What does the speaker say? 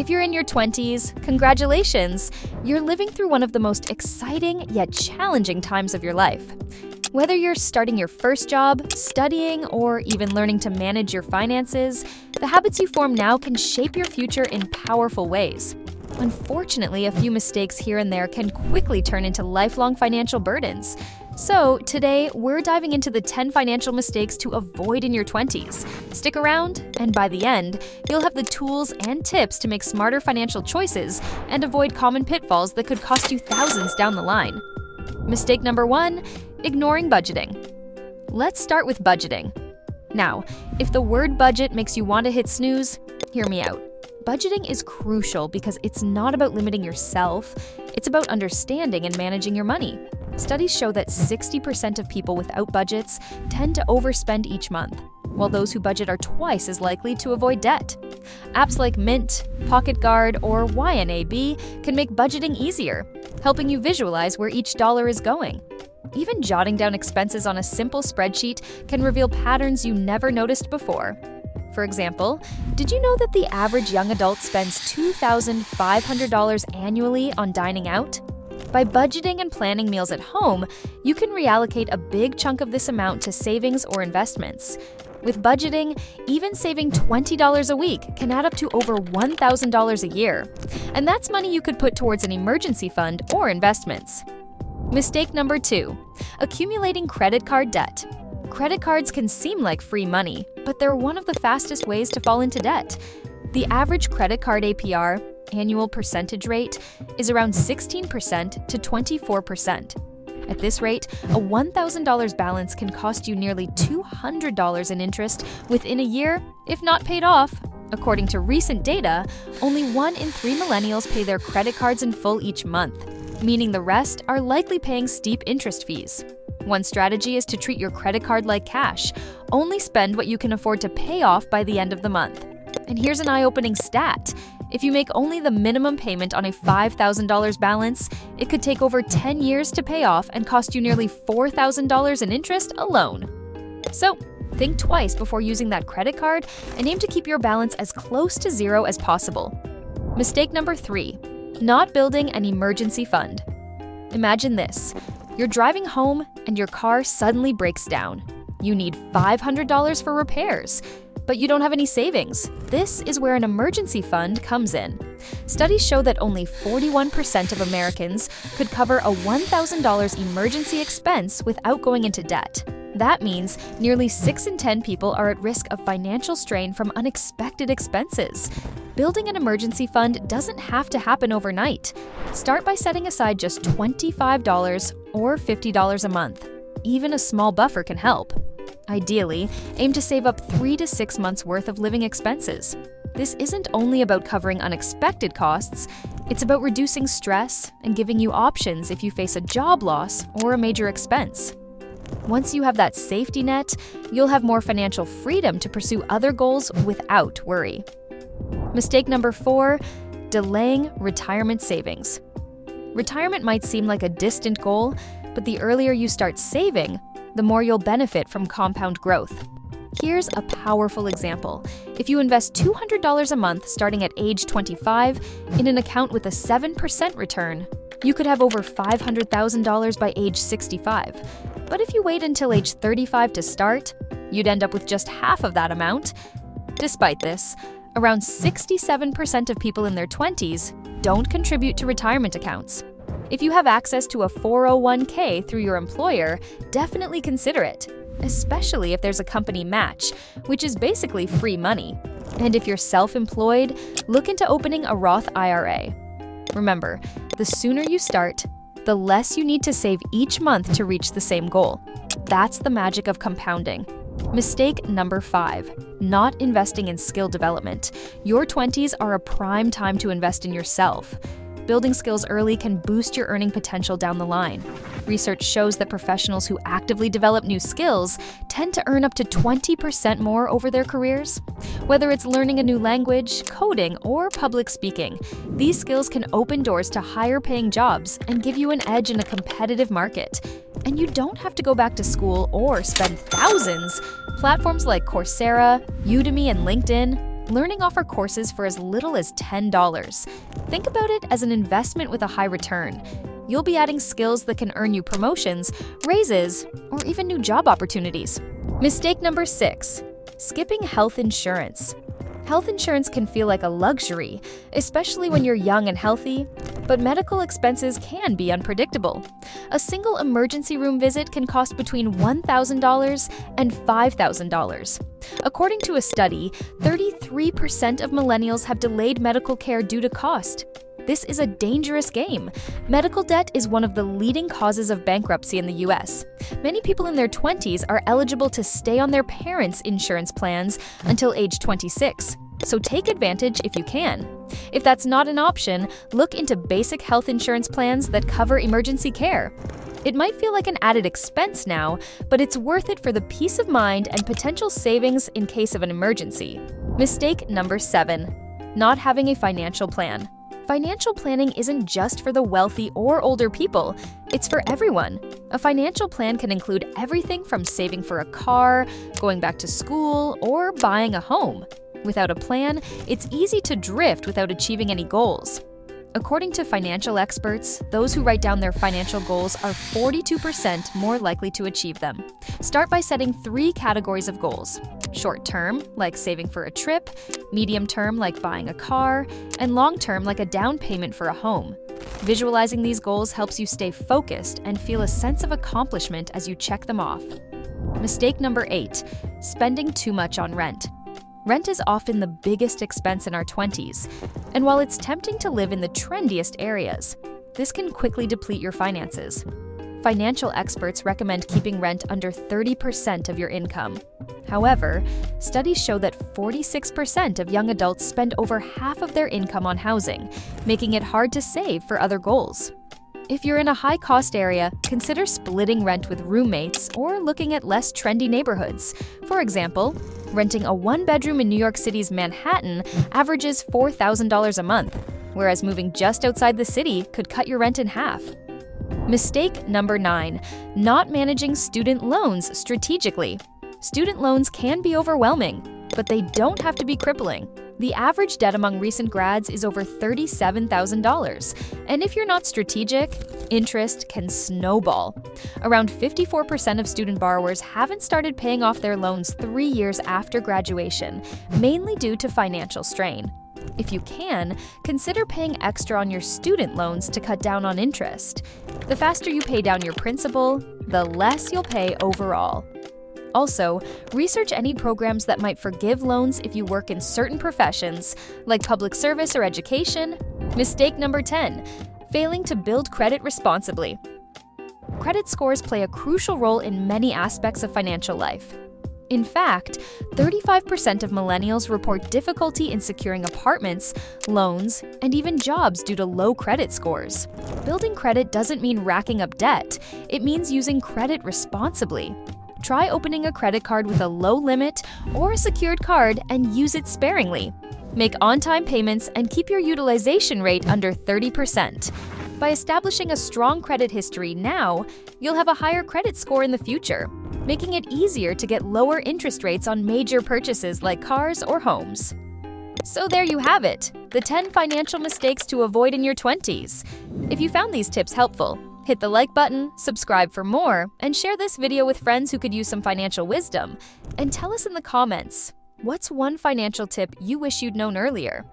If you're in your 20s, congratulations! You're living through one of the most exciting yet challenging times of your life. Whether you're starting your first job, studying, or even learning to manage your finances, the habits you form now can shape your future in powerful ways. Unfortunately, a few mistakes here and there can quickly turn into lifelong financial burdens. So, today, we're diving into the 10 financial mistakes to avoid in your 20s. Stick around, and by the end, you'll have the tools and tips to make smarter financial choices and avoid common pitfalls that could cost you thousands down the line. Mistake number 1, ignoring budgeting. Let's start with budgeting. Now, if the word budget makes you want to hit snooze, hear me out. Budgeting is crucial because it's not about limiting yourself, it's about understanding and managing your money. Studies show that 60% of people without budgets tend to overspend each month, while those who budget are twice as likely to avoid debt. Apps like Mint, Pocket Guard, or YNAB can make budgeting easier, helping you visualize where each dollar is going. Even jotting down expenses on a simple spreadsheet can reveal patterns you never noticed before. For example, did you know that the average young adult spends $2,500 annually on dining out? By budgeting and planning meals at home, you can reallocate a big chunk of this amount to savings or investments. With budgeting, even saving $20 a week can add up to over $1,000 a year. And that's money you could put towards an emergency fund or investments. Mistake number 2, accumulating credit card debt. Credit cards can seem like free money, but they're one of the fastest ways to fall into debt. The average credit card APR, annual percentage rate, is around 16% to 24%. At this rate, a $1,000 balance can cost you nearly $200 in interest within a year, if not paid off. According to recent data, only 1 in 3 millennials pay their credit cards in full each month, meaning the rest are likely paying steep interest fees. One strategy is to treat your credit card like cash. Only spend what you can afford to pay off by the end of the month. And here's an eye-opening stat. If you make only the minimum payment on a $5,000 balance, it could take over 10 years to pay off and cost you nearly $4,000 in interest alone. So, think twice before using that credit card and aim to keep your balance as close to zero as possible. Mistake number 3, not building an emergency fund. Imagine this. You're driving home and your car suddenly breaks down. You need $500 for repairs, but you don't have any savings. This is where an emergency fund comes in. Studies show that only 41% of Americans could cover a $1,000 emergency expense without going into debt. That means nearly 6 in 10 people are at risk of financial strain from unexpected expenses. Building an emergency fund doesn't have to happen overnight. Start by setting aside just $25 or $50 a month. Even a small buffer can help. Ideally, aim to save up 3 to 6 months' worth of living expenses. This isn't only about covering unexpected costs, it's about reducing stress and giving you options if you face a job loss or a major expense. Once you have that safety net, you'll have more financial freedom to pursue other goals without worry. Mistake number 4, delaying retirement savings. Retirement might seem like a distant goal, but the earlier you start saving, the more you'll benefit from compound growth. Here's a powerful example. If you invest $200 a month starting at age 25 in an account with a 7% return, you could have over $500,000 by age 65. But if you wait until age 35 to start, you'd end up with just half of that amount. Despite this, around 67% of people in their 20s don't contribute to retirement accounts. If you have access to a 401k through your employer, definitely consider it, especially if there's a company match, which is basically free money. And if you're self-employed, look into opening a Roth IRA. Remember, the sooner you start, the less you need to save each month to reach the same goal. That's the magic of compounding. Mistake number 5, not investing in skill development. Your 20s are a prime time to invest in yourself. Building skills early can boost your earning potential down the line. Research shows that professionals who actively develop new skills tend to earn up to 20% more over their careers. Whether it's learning a new language, coding, or public speaking, these skills can open doors to higher-paying jobs and give you an edge in a competitive market. And you don't have to go back to school or spend thousands. Platforms like Coursera, Udemy, and LinkedIn Learning offer courses for as little as $10. Think about it as an investment with a high return. You'll be adding skills that can earn you promotions, raises, or even new job opportunities. Mistake number 6. Skipping health insurance. Health insurance can feel like a luxury, especially when you're young and healthy, but medical expenses can be unpredictable. A single emergency room visit can cost between $1,000 and $5,000. According to a study, 33% of millennials have delayed medical care due to cost. This is a dangerous game. Medical debt is one of the leading causes of bankruptcy in the US. Many people in their 20s are eligible to stay on their parents' insurance plans until age 26, so take advantage if you can. If that's not an option, look into basic health insurance plans that cover emergency care. It might feel like an added expense now, but it's worth it for the peace of mind and potential savings in case of an emergency. Mistake number 7. Not having a financial plan. Financial planning isn't just for the wealthy or older people, it's for everyone. A financial plan can include everything from saving for a car, going back to school, or buying a home. Without a plan, it's easy to drift without achieving any goals. According to financial experts, those who write down their financial goals are 42% more likely to achieve them. Start by setting 3 categories of goals: short-term, like saving for a trip; medium-term, like buying a car; and long-term, like a down payment for a home. Visualizing these goals helps you stay focused and feel a sense of accomplishment as you check them off. Mistake number 8. Spending too much on rent. Rent is often the biggest expense in our 20s, and while it's tempting to live in the trendiest areas, this can quickly deplete your finances. Financial experts recommend keeping rent under 30% of your income. However, studies show that 46% of young adults spend over half of their income on housing, making it hard to save for other goals. If you're in a high-cost area, consider splitting rent with roommates or looking at less trendy neighborhoods. For example, renting a 1-bedroom in New York City's Manhattan averages $4,000 a month, whereas moving just outside the city could cut your rent in half. Mistake number 9. Not managing student loans strategically. Student loans can be overwhelming, but they don't have to be crippling. The average debt among recent grads is over $37,000, and if you're not strategic, interest can snowball. Around 54% of student borrowers haven't started paying off their loans 3 years after graduation, mainly due to financial strain. If you can, consider paying extra on your student loans to cut down on interest. The faster you pay down your principal, the less you'll pay overall. Also, research any programs that might forgive loans if you work in certain professions, like public service or education. Mistake number 10. Failing to build credit responsibly. Credit scores play a crucial role in many aspects of financial life. In fact, 35% of millennials report difficulty in securing apartments, loans, and even jobs due to low credit scores. Building credit doesn't mean racking up debt, it means using credit responsibly. Try opening a credit card with a low limit or a secured card and use it sparingly. Make on-time payments and keep your utilization rate under 30%. By establishing a strong credit history now, you'll have a higher credit score in the future, making it easier to get lower interest rates on major purchases like cars or homes. So there you have it, the 10 financial mistakes to avoid in your 20s. If you found these tips helpful, hit the like button, subscribe for more, and share this video with friends who could use some financial wisdom. And tell us in the comments, what's one financial tip you wish you'd known earlier?